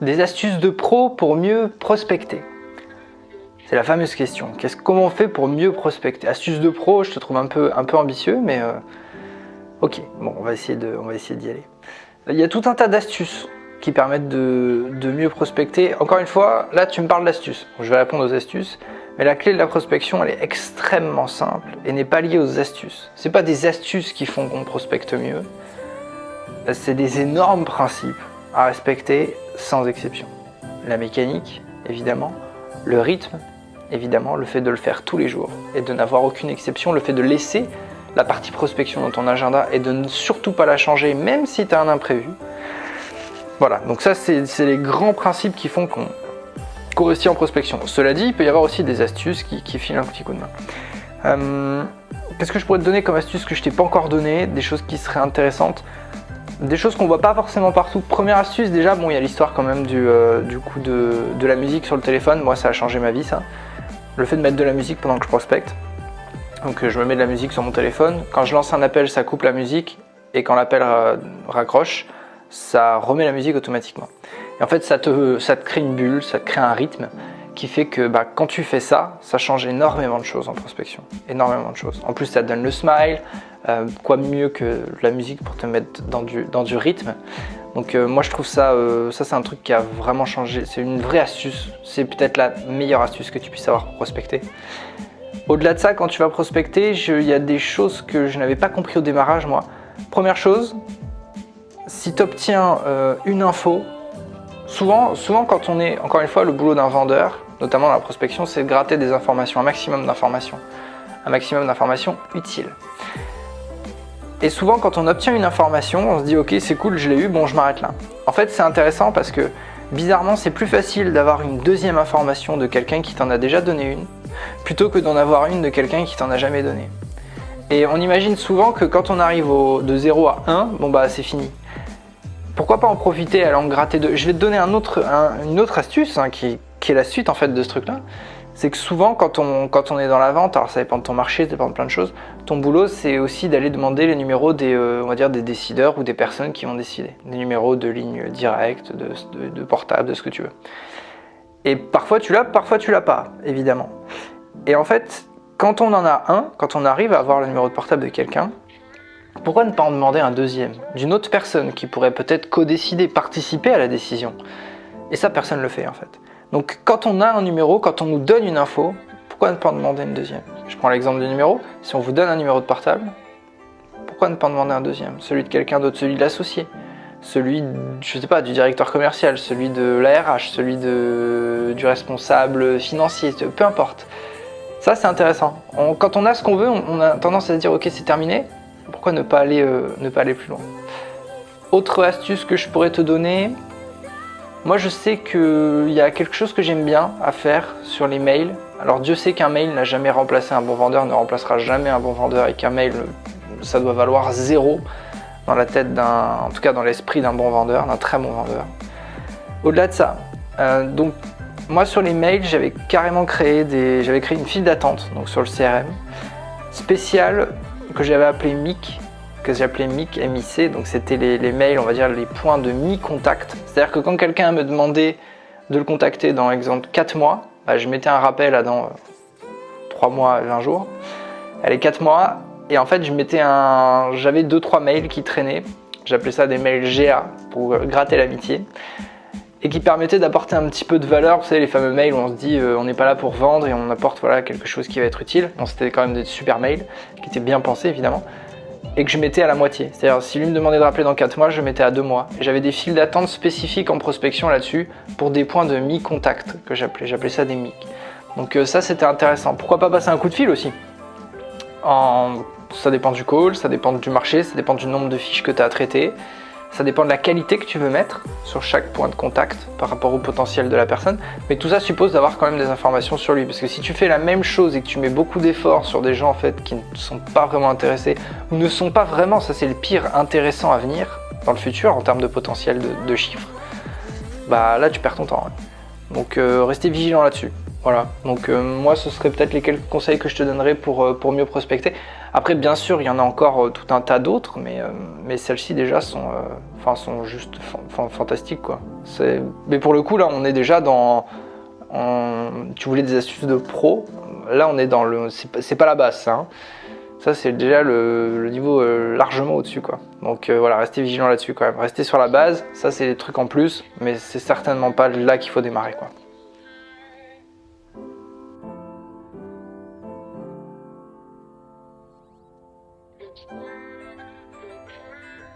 Des astuces de pro pour mieux prospecter. C'est la fameuse question. Comment on fait pour mieux prospecter? Astuces de pro, je te trouve un peu ambitieux, mais ok, bon, on va essayer d'y aller. Il y a tout un tas d'astuces qui permettent de mieux prospecter. Encore une fois, là tu me parles d'astuces. Je vais répondre aux astuces, mais la clé de la prospection, elle est extrêmement simple et n'est pas liée aux astuces. C'est pas des astuces qui font qu'on prospecte mieux. C'est des énormes principes à respecter sans exception. La mécanique, évidemment, le rythme, évidemment, le fait de le faire tous les jours et de n'avoir aucune exception, le fait de laisser la partie prospection dans ton agenda et de ne surtout pas la changer, même si tu as un imprévu. Voilà, donc ça, c'est les grands principes qui font qu'on réussit en prospection. Cela dit, il peut y avoir aussi des astuces qui filent un petit coup de main. Qu'est-ce que je pourrais te donner comme astuce que je t'ai pas encore donné? Des choses qui seraient intéressantes. Des choses qu'on voit pas forcément partout. Première astuce, déjà, bon, il y a l'histoire quand même du coup de la musique sur le téléphone. Moi, ça a changé ma vie, ça. Le fait de mettre de la musique pendant que je prospecte. Donc, je me mets de la musique sur mon téléphone. Quand je lance un appel, ça coupe la musique. Et quand l'appel raccroche, ça remet la musique automatiquement. Et en fait, ça te crée une bulle, ça te crée un rythme qui fait que quand tu fais ça, ça change énormément de choses en prospection. Énormément de choses. En plus, ça te donne le smile. Quoi mieux que la musique pour te mettre dans du rythme. Donc moi je trouve ça c'est un truc qui a vraiment changé, c'est une vraie astuce, c'est peut-être la meilleure astuce que tu puisses avoir pour prospecter. Au-delà de ça, quand tu vas prospecter, il y a des choses que je n'avais pas compris au démarrage moi. Première chose, si tu obtiens une info, souvent quand on est, encore une fois, le boulot d'un vendeur, notamment dans la prospection, c'est de gratter des informations, un maximum d'informations utiles. Et souvent, quand on obtient une information, on se dit « Ok, c'est cool, je l'ai eu, bon, je m'arrête là ». En fait, c'est intéressant parce que, bizarrement, c'est plus facile d'avoir une deuxième information de quelqu'un qui t'en a déjà donné une, plutôt que d'en avoir une de quelqu'un qui t'en a jamais donné. Et on imagine souvent que quand on arrive de 0 à 1, bon bah c'est fini. Pourquoi pas en profiter et aller en gratter deux? Je vais te donner une autre astuce qui est la suite en fait de ce truc-là. C'est que souvent quand on est dans la vente, alors ça dépend de ton marché, ça dépend de plein de choses, ton boulot c'est aussi d'aller demander les numéros on va dire des décideurs ou des personnes qui vont décider. Des numéros de ligne directe, de portable, de ce que tu veux. Et parfois tu l'as, parfois tu l'as pas, évidemment. Et en fait, quand on en a un, quand on arrive à avoir le numéro de portable de quelqu'un, pourquoi ne pas en demander un deuxième, d'une autre personne qui pourrait peut-être co-décider, participer à la décision? Et ça, personne ne le fait en fait. Donc quand on a un numéro, quand on nous donne une info, pourquoi ne pas en demander une deuxième? Je prends l'exemple du numéro, si on vous donne un numéro de portable, pourquoi ne pas en demander un deuxième? Celui de quelqu'un d'autre, celui de l'associé, celui, je sais pas, du directeur commercial, celui de la RH, celui du responsable financier, peu importe. Ça c'est intéressant. Quand on a ce qu'on veut, on a tendance à se dire ok c'est terminé, pourquoi ne pas aller plus loin? Autre astuce que je pourrais te donner, moi je sais qu'il y a quelque chose que j'aime bien à faire sur les mails. Alors Dieu sait qu'un mail n'a jamais remplacé un bon vendeur, ne remplacera jamais un bon vendeur et qu'un mail ça doit valoir 0 dans la tête en tout cas dans l'esprit d'un bon vendeur, d'un très bon vendeur. Au-delà de ça, donc moi sur les mails j'avais carrément créé une file d'attente donc sur le CRM spéciale que j'avais appelé MIC, MIC, donc c'était les mails, on va dire les points de mi-contact. C'est-à-dire que quand quelqu'un me demandait de le contacter dans exemple 4 mois, je mettais un rappel dans 3 mois, 20 jours, allez 4 mois, et en fait j'avais 2-3 mails qui traînaient, j'appelais ça des mails GA pour gratter l'amitié, et qui permettaient d'apporter un petit peu de valeur. Vous savez, les fameux mails où on se dit on n'est pas là pour vendre et on apporte quelque chose qui va être utile. Bon, c'était quand même des super mails qui étaient bien pensés évidemment et que je mettais à la moitié. C'est-à-dire si lui me demandait de rappeler dans 4 mois, je mettais à 2 mois. Et j'avais des files d'attente spécifiques en prospection là-dessus pour des points de mi-contact que j'appelais ça des MIC. Donc ça c'était intéressant. Pourquoi pas passer un coup de fil aussi? Ça dépend du call, ça dépend du marché, ça dépend du nombre de fiches que tu as à traiter. Ça dépend de la qualité que tu veux mettre sur chaque point de contact par rapport au potentiel de la personne. Mais tout ça suppose d'avoir quand même des informations sur lui. Parce que si tu fais la même chose et que tu mets beaucoup d'efforts sur des gens en fait, qui ne sont pas vraiment intéressés, ou ne sont pas vraiment, ça c'est le pire, intéressant à venir dans le futur en termes de potentiel de chiffres, là tu perds ton temps. Ouais. Donc restez vigilant là-dessus. Voilà, donc moi ce serait peut-être les quelques conseils que je te donnerais pour mieux prospecter. Après bien sûr il y en a encore tout un tas d'autres, mais celles-ci déjà sont juste fantastiques quoi. Mais pour le coup là on est déjà tu voulais des astuces de pro, là on est dans le... C'est pas la base ça, hein. Ça c'est déjà le niveau largement au-dessus quoi. Donc voilà, restez vigilant là-dessus quand même, restez sur la base, ça c'est les trucs en plus, mais c'est certainement pas là qu'il faut démarrer quoi.